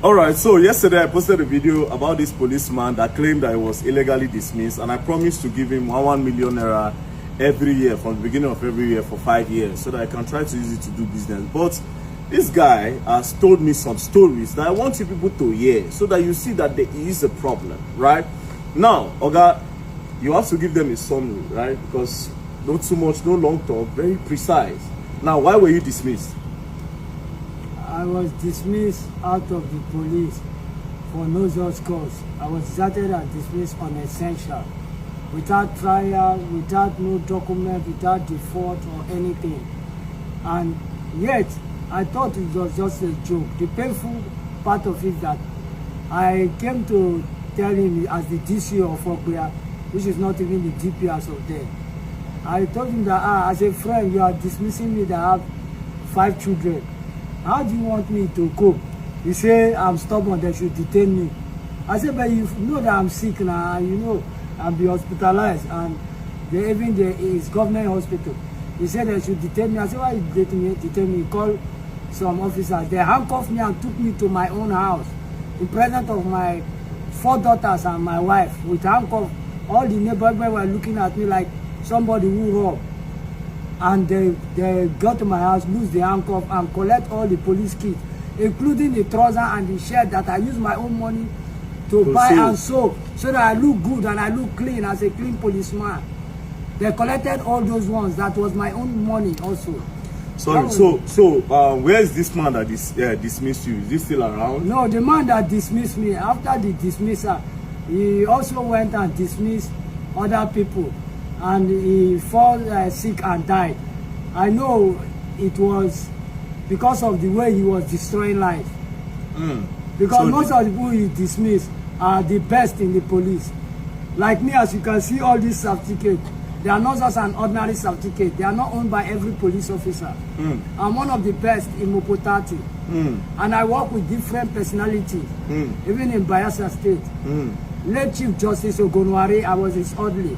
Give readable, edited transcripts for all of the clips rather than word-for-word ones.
All right, so yesterday I posted a video about this policeman that claimed that he was illegally dismissed, and I promised to give him 1 million naira every year from the beginning of every year for 5 years so that I can try to use it to do business. But this guy has told me some stories that I want you people to hear so that you see that there is a problem, right? Now, Oga, you have to give them a summary, right? Because not too much, no long talk, very precise. Now, why were you dismissed? I was dismissed out of the police for no just cause. I was deserted and dismissed on essential, without trial, without no document, without default or anything. And yet, I thought it was just a joke. The painful part of it that I came to tell him as the DC of Okwia, which is not even the DP as of then. I told him that, as a friend, you are dismissing me that I have 5 children. How do you want me to cope? He said, I'm stubborn, they should detain me. I said, but you know that I'm sick now, you know, I'll be hospitalized, and even there is government hospital. He said they should detain me. I said, why you detain me? He called some officers. They handcuffed me and took me to my own house in presence of my 4 daughters and my wife with handcuffs. All the neighbors were looking at me like somebody who robbed. And they got to my house, lose the handcuff, and collect all the police kits, including the trouser and the shirt that I use my own money to buy and sew, so that I look good and I look clean as a clean policeman. They collected all those ones. That was my own money also. Sorry, so where is this man that dismissed you? Is he still around? No, the man that dismissed me, after the dismissal, he also went and dismissed other people. And he fell sick and died. I know it was because of the way he was destroying life. Because so most of the people he dismissed are the best in the police. Like me, as you can see, all these certificates, they are not just an ordinary certificate. They are not owned by every police officer. I'm one of the best in Mopotati. And I work with different personalities, even in Bayelsa State. Late Chief Justice Ogonwari, I was his orderly.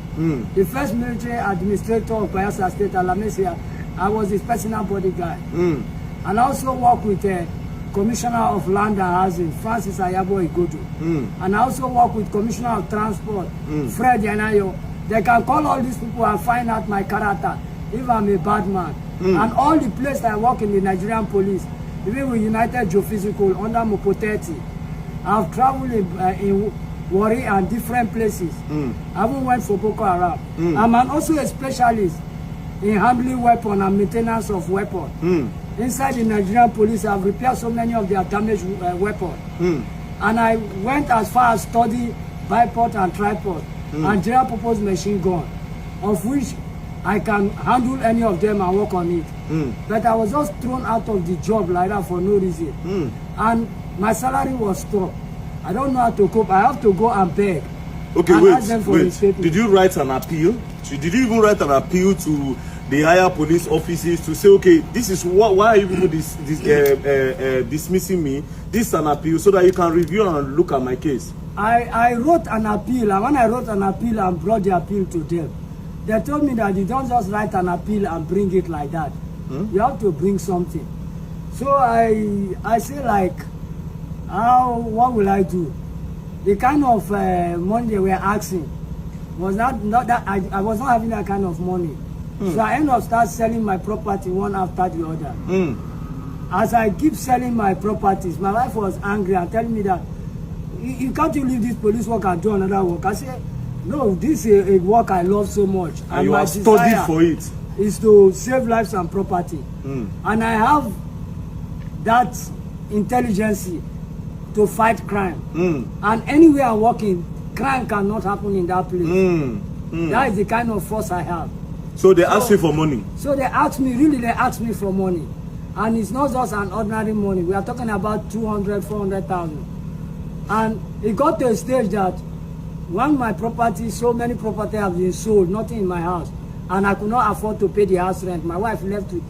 The first military administrator of Bayelsa State, Alamesia, I was his personal bodyguard. And I also work with the Commissioner of Land and Housing, Francis Ayabo Igodo. And I also work with Commissioner of Transport, Fred Yanayo. They can call all these people and find out my character, if I'm a bad man. And all the places I work in the Nigerian police, even with United Geophysical under Mopoteti, I've traveled in Warri and different places. I even went for Boko Haram. I'm also a specialist in handling weapons and maintenance of weapons. Inside the Nigerian police, I've repaired so many of their damaged weapons. And I went as far as study bipod and tripod and general purpose machine gun, of which I can handle any of them and work on it. But I was just thrown out of the job like that for no reason. And my salary was stopped. I don't know how to cope. I have to go and beg. Okay, wait. Did you write an appeal? Did you even write an appeal to the higher police offices to say, okay, this is what, why are you people dismissing me? This is an appeal so that you can review and look at my case. I wrote an appeal, and when I wrote an appeal and brought the appeal to them, they told me that you don't just write an appeal and bring it like that. You have to bring something. So I say, like, what will I do? The kind of money they were asking was not that I was not having that kind of money. So I ended up start selling my property one after the other. As I keep selling my properties, my wife was angry and telling me that you can't leave this police work and do another work. I said, no, this is a work I love so much. And you have studied for it. Is to save lives and property. And I have that intelligence to fight crime. And anywhere I'm working, crime cannot happen in that place. That is the kind of force I have. So they ask you for money? So they ask me for money. And it's not just an ordinary money. We are talking about 200, 400,000. And it got to a stage that when my property, so many property have been sold, nothing in my house, and I could not afford to pay the house rent. My wife left with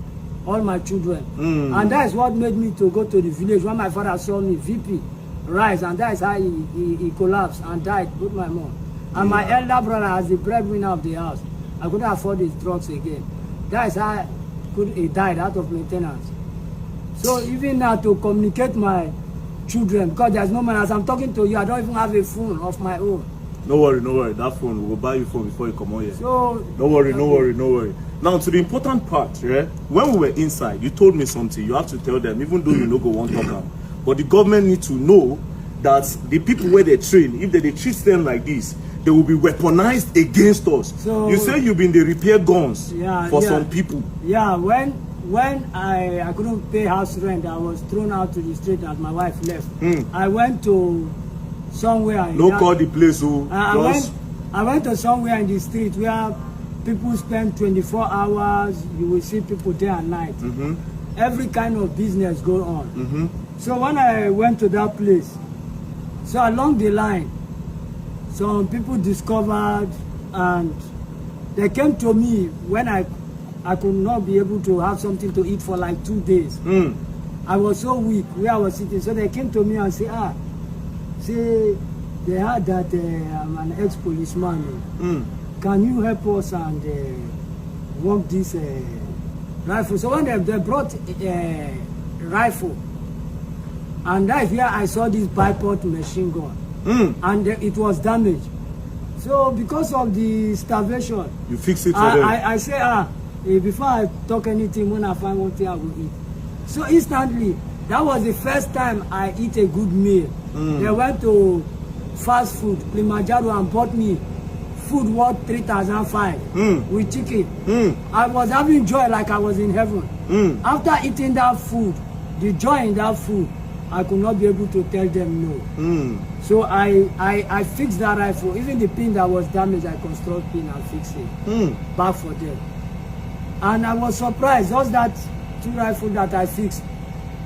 all my children. And that is what made me to go to the village. When my father saw me, VP, rise, and that is how he collapsed and died with my mom. And my elder brother, as the breadwinner of the house, I couldn't afford his drugs again. That is how he died out of maintenance. So even now, to communicate my children, because there's no money. As I'm talking to you, I don't even have a phone of my own. No worry, no worry. That phone, we will buy you phone before you come out here. So no worry, no worry, no worry. Now to the important part, yeah? When we were inside, you told me something. You have to tell them, even though you no go one talk am. But the government need to know that the people where they train, if they treat them like this, they will be weaponized against us. So you say you've been the repair guns for some people. Yeah, when I couldn't pay house rent, I was thrown out to the street as my wife left. I went to somewhere. No call the place. I went to somewhere in the street where people spend 24 hours. You will see people day and night. Every kind of business go on. So when I went to that place, so along the line, some people discovered, and they came to me when I could not be able to have something to eat for like 2 days. I was so weak where I was sitting. So they came to me and say, say they heard that I'm an ex-policeman. Can you help us and work this rifle? So when they brought a rifle, and that's where I saw this bipod machine gun. And it was damaged. So because of the starvation, you fix it for them. I say, before I talk anything, when I find one thing I will eat. So instantly, that was the first time I eat a good meal. They went to fast food, Kilimanjaro, and bought me food worth 3,500 with chicken. I was having joy like I was in heaven. After eating that food, the joy in that food, I could not be able to tell them no. So I fixed that rifle. Even the pin that was damaged, I construct pin and fix it back for them. And I was surprised. Just that 2 rifles that I fixed,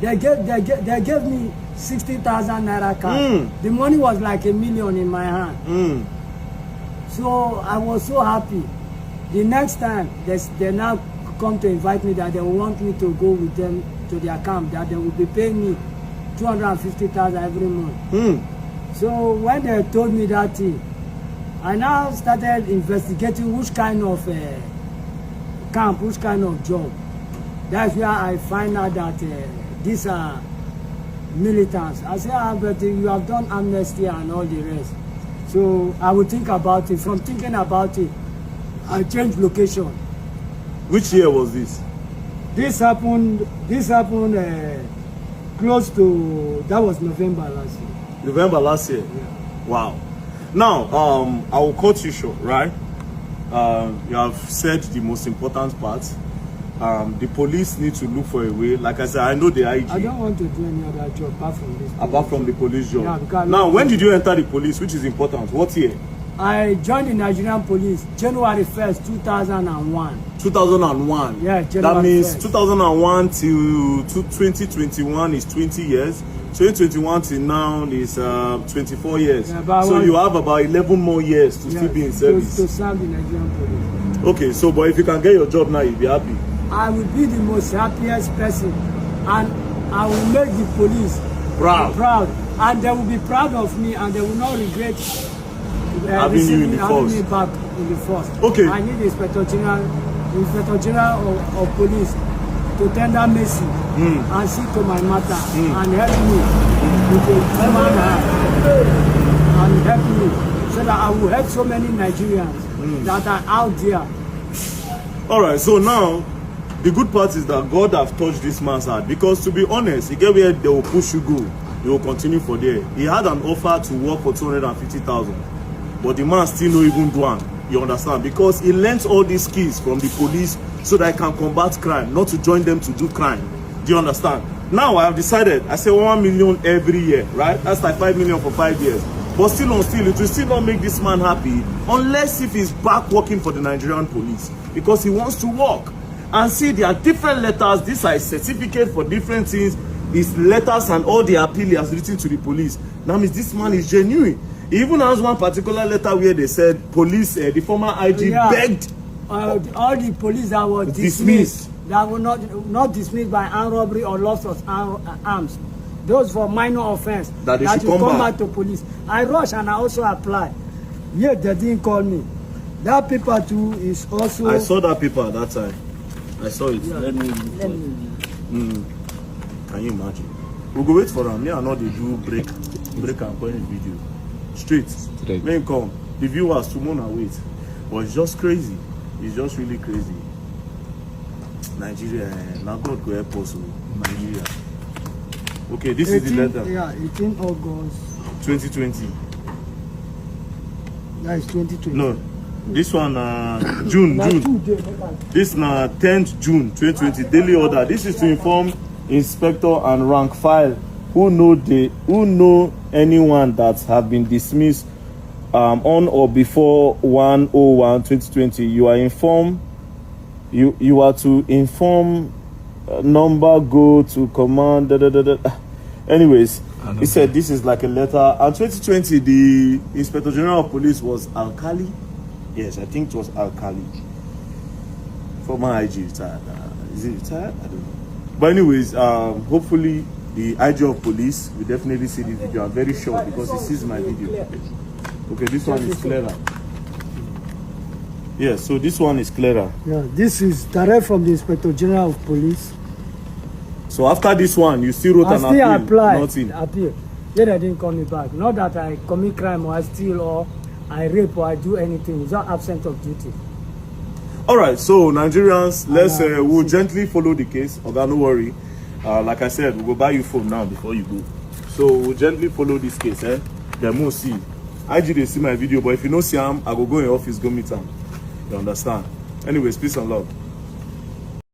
they gave me 60,000 naira cash. The money was like $1 million in my hand. So I was so happy. The next time they now come to invite me, that they want me to go with them to their camp, that they will be paying me 250,000 every month. So when they told me that thing, I now started investigating which kind of camp, which kind of job. That's where I find out that these are militants. I say, but you have done amnesty and all the rest. So I will think about it. From thinking about it, I changed location. Which year was this? This happened close to, that was November last year. November last year? Yeah. Wow. Now, I will cut you short, right? You have said the most important part. The police need to look for a way. Like I said, I know the IG. I don't want to do any other job apart from this. Apart from the police job. Yeah, now, when did you enter the police, which is important? What year? I joined the Nigerian police January 1st, 2001. 2001? Yeah, January That means 1st. 2001 till 2021 is 20 years. 2021 till now is 24 years. Yeah, so you have about 11 more years to still be in service. To serve the Nigerian police. Okay, so but if you can get your job now, you'll be happy. I will be the most happiest person, and I will make the police proud, and they will be proud of me, and they will not regret having you in the force. Me back in the force. Okay. I need the Inspector General of Police to tender mercy and see to my matter and help me with a human heart and help me so that I will help so many Nigerians that are out there. All right, so now the good part is that God have touched this man's heart, because to be honest, he get where they will push you go, he will continue for there. He had an offer to work for 250,000, but the man still no even do one. You understand? Because he learns all these skills from the police so that he can combat crime, not to join them to do crime. Do you understand? Now I have decided, I say 1 million every year, right? That's like 5 million for 5 years. But still, it will still not make this man happy unless if he's back working for the Nigerian police, because he wants to work. And see, there are different letters. This is a certificate for different things. His letters and all the appeal he has written to the police. That means this man is genuine. He even has one particular letter where they said police, the former IG begged all the police that were dismissed, that were not dismissed by armed robbery or loss of arms. Those for minor offense, that they should come back to police. I rush and I also apply. Yet they didn't call me. That paper too is also. I saw that paper that time. I saw it. Yeah. Let me. Let me. Can you imagine? We go wait for them. Me and not they do break and point video. Straight. When come, the viewers tomorrow wait. But it's just crazy. It's just really crazy. Nigeria, now God go help us. Nigeria. Okay, this 18, is the letter. Yeah, 18 August 2020. That is 2020. No, this one June. This na 10th June 2020. Daily order. This is to inform inspector and rank file who know anyone that have been dismissed on or before 1/01/2020. You are informed. You are to inform number go to command. Anyways, he said this is like a letter. And 2020, the Inspector General of Police was Alkali. Yes, I think it was Alkali. Former IG retired. Is he retired? I don't know. But anyways, hopefully the IG of Police will definitely see this video. I'm very sure because he sees my video. Okay, this one is clearer. Yes, so this one is clearer. Yeah, this is direct from the Inspector General of Police. So after this one, you still wrote an appeal? I still applied. Nothing. Appeal. Then they didn't call me back. Not that I commit crime or I steal or I rape or I do anything. It's not absent of duty. All right, so Nigerians, let's we'll gently follow the case. Okay, no worry. Like I said, we'll go buy you phone now before you go. So we'll gently follow this case. Then we'll see. IG they see my video, but if you know see him, I go in your office, go meet him. You understand? Anyways, peace and love.